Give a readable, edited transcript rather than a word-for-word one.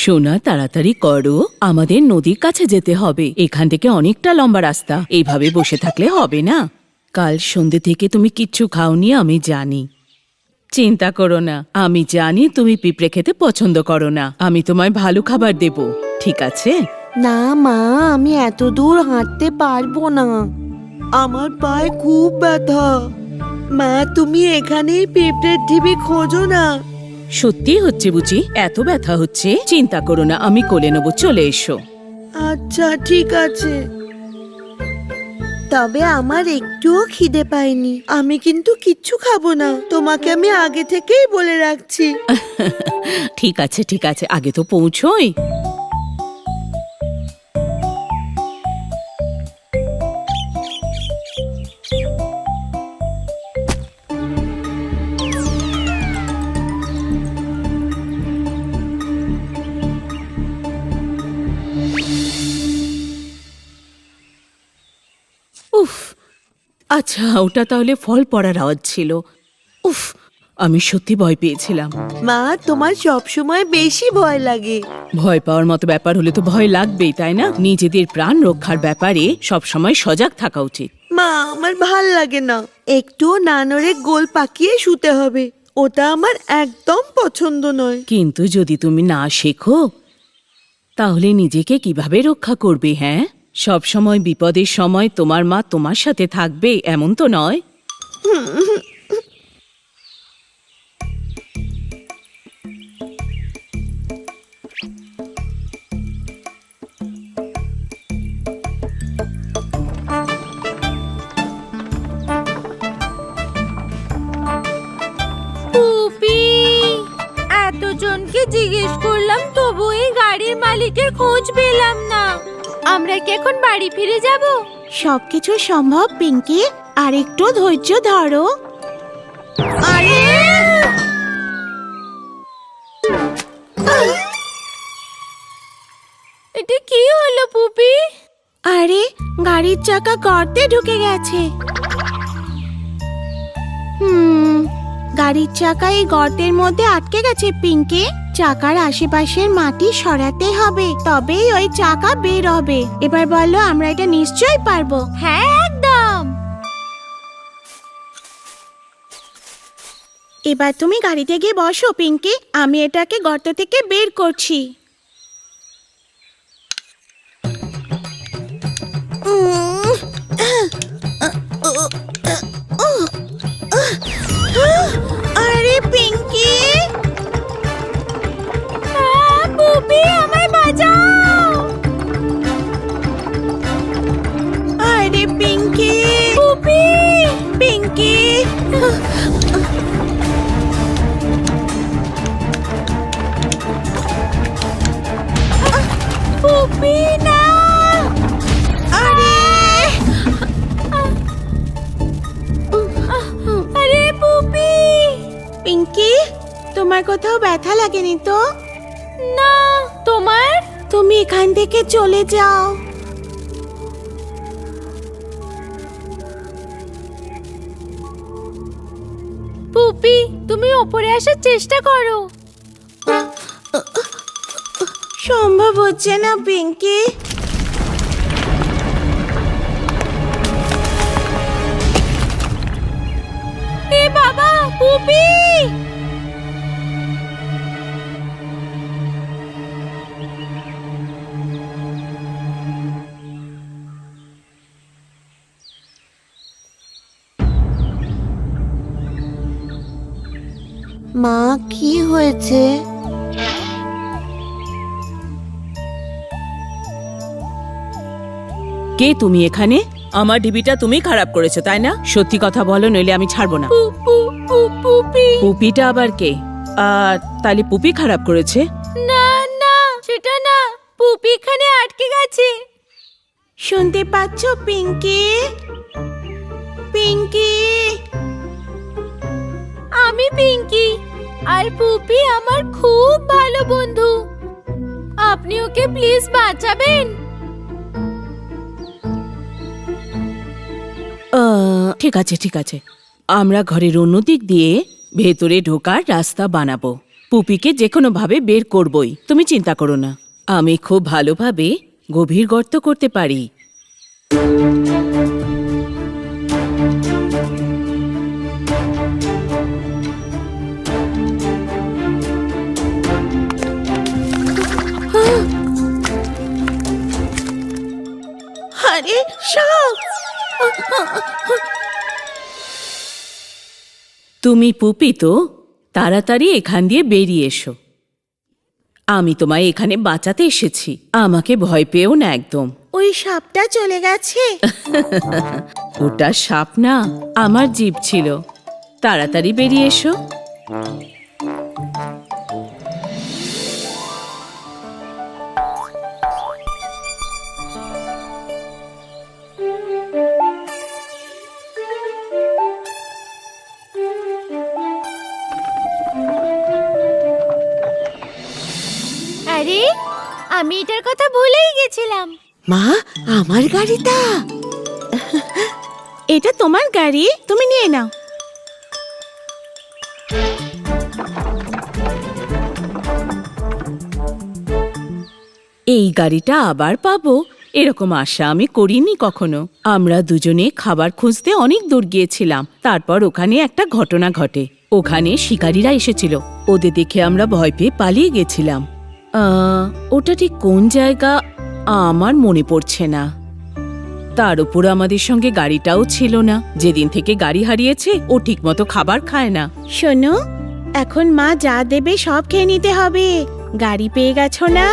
সোনা, তাড়াতাড়ি করো, আমাদের নদীর কাছে যেতে হবে। এখান থেকে অনেকটা লম্বা রাস্তা, এইভাবে বসে থাকলে হবে না। কাল সন্ধ্যে থেকে তুমি কিচ্ছু খাওনি, আমি জানি। চিন্তা করো না, আমি জানি তুমি পিঁপড়ে খেতে পছন্দ করো না। আমি তোমায় ভালো খাবার দেব, ঠিক আছে? না মা, আমি এত দূর হাঁটতে পারবো না, আমার পায়ে খুব ব্যথা। মা, তুমি এখানেই পিঁপড়ের ঢিবি খোঁজো না। সত্যি হচ্ছে বুঝি? এত ব্যথা হচ্ছে? চিন্তা করো না, আমি কোলে নেবো, চলে এসো। আচ্ছা ঠিক আছে, তবে আমার একটুও খিদে পায়নি। আমি কিন্তু কিচ্ছু খাবো না, তোমাকে আমি আগে থেকেই বলে রাখছি। ঠিক আছে ঠিক আছে, আগে তো পৌঁছোই। উফ, আচ্ছা, ওটা তাহলে ফল পড়ার আওয়াজ ছিল। উফ, আমি সত্যি ভয় পেয়েছিলাম। মা, তোমার সবসময় বেশি ভয় লাগে। ভয় পাওয়ার মতো ব্যাপার হলে তো ভয় লাগবেই, তাই না? নিজেদের প্রাণ রক্ষার ব্যাপারে সবসময় সজাগ থাকা উচিত। মা, আমার ভাল লাগে না, একটুও না নড়ে গোল পাকিয়ে শুতে হবে, ওটা আমার একদম পছন্দ নয়। কিন্তু যদি তুমি না শেখো তাহলে নিজেকে কিভাবে রক্ষা করবে? হ্যাঁ, সব সময় বিপদের সময় তোমার মা তোমার সাথে থাকবে এমন তো নয়। পুপি, এতজনকে জিজ্ঞেস করলাম তবু এই গাড়ির মালিকের খোঁজ পেলাম না। আমরা কি এখন বাড়ি ফিরে যাব? সবকিছু সম্ভব পিঙ্কি, আর একটু ধৈর্য ধরো। আরে এটা কি হলো পুপি? আরে, গাড়ির চাকা গর্তে ঢুকে গেছে। গাড়ির চাকা এই গর্তের মধ্যে আটকে গেছে পিঙ্কি। চাকার আশেপাশের মাটি সরাতে হবে, তবেই ওই চাকা বের হবে। এবার বলো, আমরা এটা নিশ্চয়ই পারবো। হ্যাঁ একদম। এবার তুমি গাড়িতে গিয়ে বসো পিঙ্কি, আমি এটাকে গর্ত থেকে বের করছি। আরে পিঙ্কি, পুপি আমায় বাঁচাও। আরে পিঙ্কি, পুপি, পিঙ্কি। পুপি না। আরে আরে পুপি। পিঙ্কি, তোমার কোথাও ব্যথা লাগেনি তো? না, তোমার? তুমি এখান থেকে চলে যাও। পুপি, তুমি ওপরে আসার চেষ্টা করো। সম্ভব হচ্ছে না পিঙ্কি। এ বাবা, পুপি। মা, কি হয়েছে? কে তুমি এখানে? আমার ডিবিটা তুমি খারাপ করেছো, তাই না? সত্যি কথা বলো, নইলে আমি ছাড়বো না। পুপি। পুপিটা আবার কে? তাহলে পুপি খারাপ করেছে? না না, সেটা না, পুপি এখানে আটকে গেছে। শুনতে পাচ্ছ পিঙ্কি? পিঙ্কি, আমি পিঙ্কি, আর পুপি আমার খুব ভালো বন্ধু। আপনি ওকে প্লিজ বাঁচাবেন। ঠিক আছে ঠিক আছে, আমরা ঘরের অন্য দিক দিয়ে ভেতরে ঢোকার রাস্তা বানাবো। পুপিকে যে কোনো ভাবে বের করবই, তুমি চিন্তা করো না। আমি খুব ভালোভাবে গভীর গর্ত করতে পারি। আরে সাপ! তুমি পুপি তো, তাড়াতাড়ি এখান দিয়ে বেরিয়ে এসো। আমি তোমায় এখানে বাঁচাতে এসেছি, আমাকে ভয় পেও না একদম। ওই সাপটা চলে গেছে। ওটা সাপ না, আমার জীব ছিল। তাড়াতাড়ি বেরিয়ে এসো। আরে আমি এটার কথা ভুলেই গেছিলাম। মা, আমার গাড়িটা। এটা তোমার গাড়ি, তুমি নিয়ে নাও। এই গাড়িটা আবার পাবো এরকম আশা আমি করিনি কখনো। আমরা দুজনে খাবার খুঁজতে অনেক দূর গিয়েছিলাম, তারপর ওখানে একটা ঘটনা ঘটে। ওখানে শিকারীরা এসেছিল, ওদের দেখে আমরা ভয় পেয়ে পালিয়ে গেছিলাম। ওটা ঠিক কোন জায়গা আমার মনে পড়ছে না। তার উপর আমাদের সঙ্গে গাড়িটাও ছিল না। যেদিন থেকে গাড়ি হারিয়েছে ও ঠিকমতো খাবার খায় না। শোনো, এখন মা যা দেবে সব খেয়ে নিতে হবে। গাড়ি পেয়ে গেছো না?